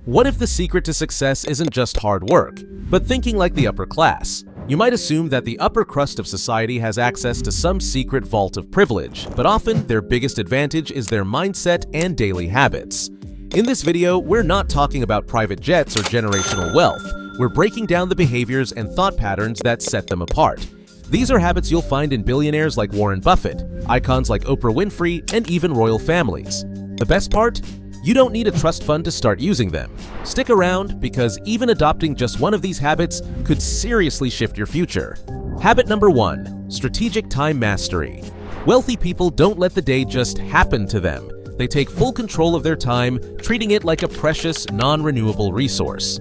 What if the secret to success isn't just hard work, but thinking like the upper class? You might assume that the upper crust of society has access to some secret vault of privilege, but often their biggest advantage is their mindset and daily habits. In this video, we're not talking about private jets or generational wealth. We're breaking down the behaviors and thought patterns that set them apart. These are habits you'll find in billionaires like Warren Buffett, icons like Oprah Winfrey, and even royal families. The best part? You don't need a trust fund to start using them. Stick around, because even adopting just one of these habits could seriously shift your future. Habit number 1, strategic time mastery. Wealthy people don't let the day just happen to them. They take full control of their time, treating it like a precious, non-renewable resource.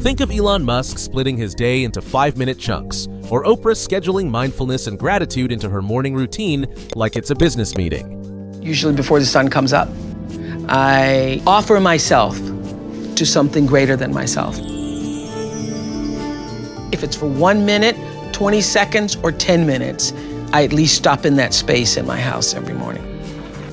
Think of Elon Musk splitting his day into 5-minute chunks, or Oprah scheduling mindfulness and gratitude into her morning routine like it's a business meeting. Usually before the sun comes up, I offer myself to something greater than myself. If it's for 1 minute, 20 seconds, or 10 minutes, I at least stop in that space in my house every morning.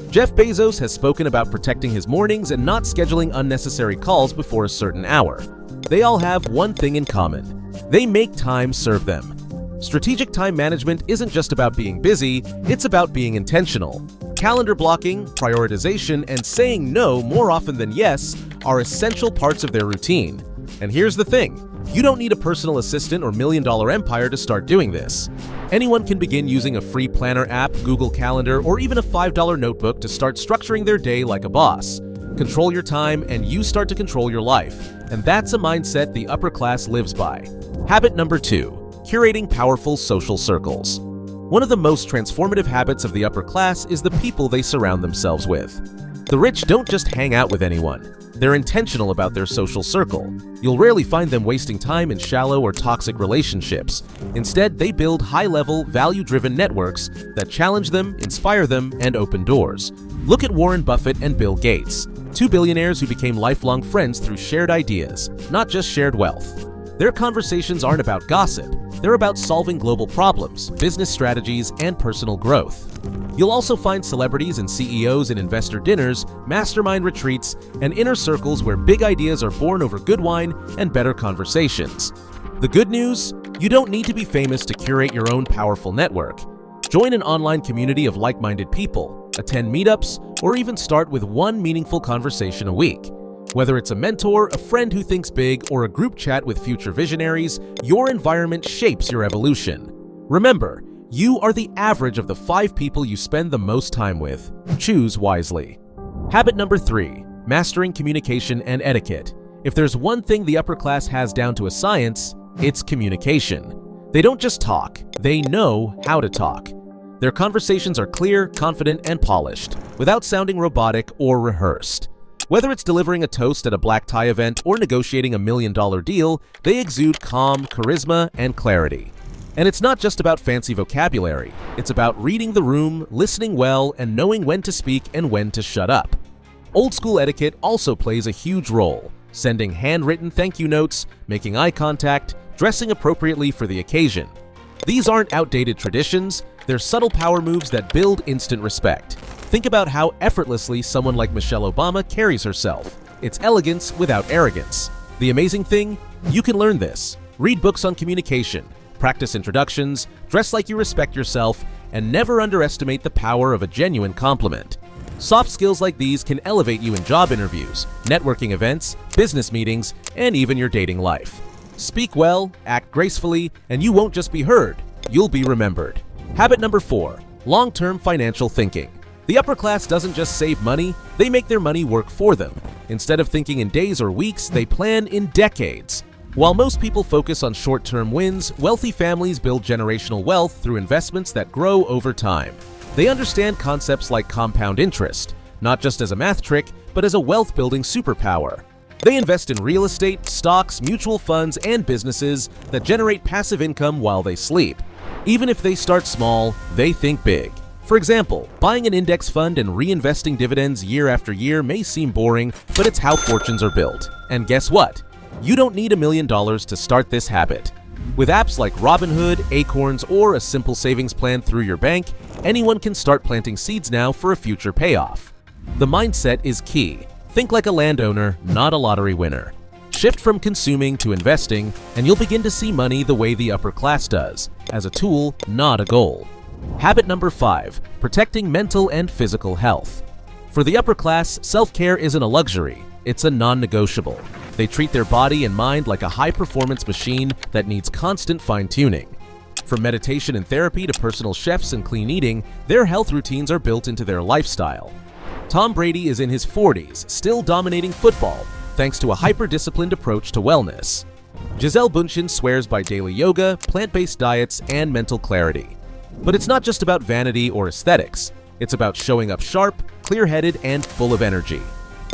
Jeff Bezos has spoken about protecting his mornings and not scheduling unnecessary calls before a certain hour. They all have one thing in common: they make time serve them. Strategic time management isn't just about being busy, it's about being intentional. Calendar blocking, prioritization, and saying no more often than yes are essential parts of their routine. And here's the thing: you don't need a personal assistant or million-dollar empire to start doing this. Anyone can begin using a free planner app, Google Calendar, or even a $5 notebook to start structuring their day like a boss. Control your time, and you start to control your life. And that's a mindset the upper class lives by. Habit number 2, curating powerful social circles. One of the most transformative habits of the upper class is the people they surround themselves with. The rich don't just hang out with anyone. They're intentional about their social circle. You'll rarely find them wasting time in shallow or toxic relationships. Instead, they build high-level, value-driven networks that challenge them, inspire them, and open doors. Look at Warren Buffett and Bill Gates, 2 billionaires who became lifelong friends through shared ideas, not just shared wealth. Their conversations aren't about gossip. They're about solving global problems, business strategies, and personal growth. You'll also find celebrities and CEOs in investor dinners, mastermind retreats, and inner circles where big ideas are born over good wine and better conversations. The good news? You don't need to be famous to curate your own powerful network. Join an online community of like-minded people, attend meetups, or even start with one meaningful conversation a week. Whether it's a mentor, a friend who thinks big, or a group chat with future visionaries, your environment shapes your evolution. Remember, you are the average of the 5 people you spend the most time with. Choose wisely. Habit number 3, mastering communication and etiquette. If there's one thing the upper class has down to a science, it's communication. They don't just talk, they know how to talk. Their conversations are clear, confident, and polished, without sounding robotic or rehearsed. Whether it's delivering a toast at a black tie event or negotiating a $1 million deal, they exude calm, charisma, and clarity. And it's not just about fancy vocabulary. It's about reading the room, listening well, and knowing when to speak and when to shut up. Old school etiquette also plays a huge role, sending handwritten thank you notes, making eye contact, dressing appropriately for the occasion. These aren't outdated traditions, they're subtle power moves that build instant respect. Think about how effortlessly someone like Michelle Obama carries herself. It's elegance without arrogance. The amazing thing? You can learn this. Read books on communication, practice introductions, dress like you respect yourself, and never underestimate the power of a genuine compliment. Soft skills like these can elevate you in job interviews, networking events, business meetings, and even your dating life. Speak well, act gracefully, and you won't just be heard, you'll be remembered. Habit number 4, long-term financial thinking. The upper class doesn't just save money, they make their money work for them. Instead of thinking in days or weeks, they plan in decades. While most people focus on short-term wins, wealthy families build generational wealth through investments that grow over time. They understand concepts like compound interest, not just as a math trick, but as a wealth-building superpower. They invest in real estate, stocks, mutual funds, and businesses that generate passive income while they sleep. Even if they start small, they think big. For example, buying an index fund and reinvesting dividends year after year may seem boring, but it's how fortunes are built. And guess what? You don't need $1 million to start this habit. With apps like Robinhood, Acorns, or a simple savings plan through your bank, anyone can start planting seeds now for a future payoff. The mindset is key. Think like a landowner, not a lottery winner. Shift from consuming to investing, and you'll begin to see money the way the upper class does, as a tool, not a goal. Habit number 5, protecting mental and physical health. For the upper class, self-care isn't a luxury, it's a non-negotiable. They treat their body and mind like a high-performance machine that needs constant fine-tuning. From meditation and therapy to personal chefs and clean eating, their health routines are built into their lifestyle. Tom Brady is in his 40s, still dominating football, thanks to a hyper-disciplined approach to wellness. Gisele Bündchen swears by daily yoga, plant-based diets, and mental clarity. But it's not just about vanity or aesthetics. It's about showing up sharp, clear-headed, and full of energy.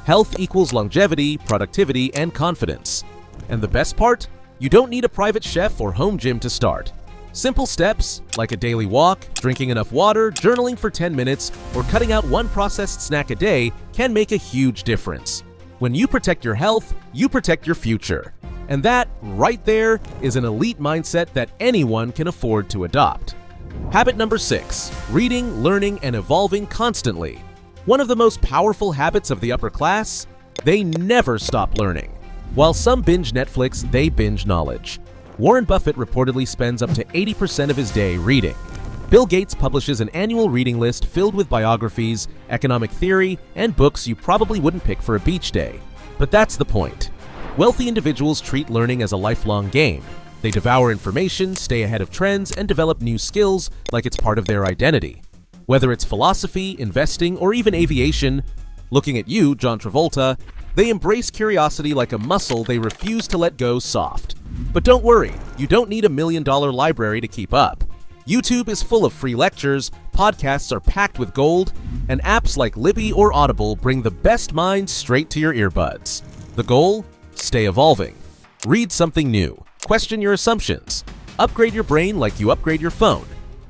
Health equals longevity, productivity, and confidence. And the best part? You don't need a private chef or home gym to start. Simple steps, like a daily walk, drinking enough water, journaling for 10 minutes, or cutting out one processed snack a day, can make a huge difference. When you protect your health, you protect your future. And that, right there, is an elite mindset that anyone can afford to adopt. Habit number 6, reading, learning, and evolving constantly. One of the most powerful habits of the upper class? They never stop learning. While some binge Netflix, they binge knowledge. Warren Buffett reportedly spends up to 80% of his day reading. Bill Gates publishes an annual reading list filled with biographies, economic theory, and books you probably wouldn't pick for a beach day. But that's the point. Wealthy individuals treat learning as a lifelong game. They devour information, stay ahead of trends, and develop new skills like it's part of their identity. Whether it's philosophy, investing, or even aviation, looking at you, John Travolta, they embrace curiosity like a muscle they refuse to let go soft. But don't worry, you don't need $1 million library to keep up. YouTube is full of free lectures, podcasts are packed with gold, and apps like Libby or Audible bring the best minds straight to your earbuds. The goal? Stay evolving. Read something new. Question your assumptions. Upgrade your brain like you upgrade your phone.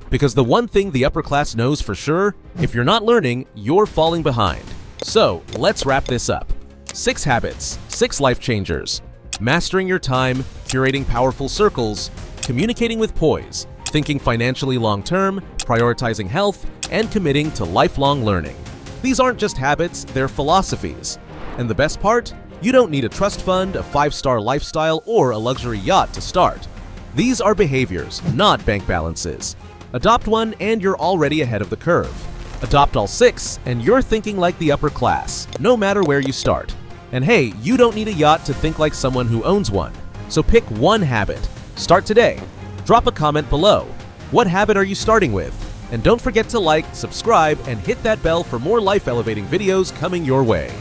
Because the one thing the upper class knows for sure, if you're not learning, you're falling behind. So, let's wrap this up. 6 habits, 6 life changers. Mastering your time, curating powerful circles, communicating with poise, thinking financially long-term, prioritizing health, and committing to lifelong learning. These aren't just habits, they're philosophies. And the best part? You don't need a trust fund, a 5-star lifestyle, or a luxury yacht to start. These are behaviors, not bank balances. Adopt one and you're already ahead of the curve. Adopt all 6 and you're thinking like the upper class, no matter where you start. And hey, you don't need a yacht to think like someone who owns one. So pick one habit. Start today. Drop a comment below. What habit are you starting with? And don't forget to like, subscribe, and hit that bell for more life-elevating videos coming your way.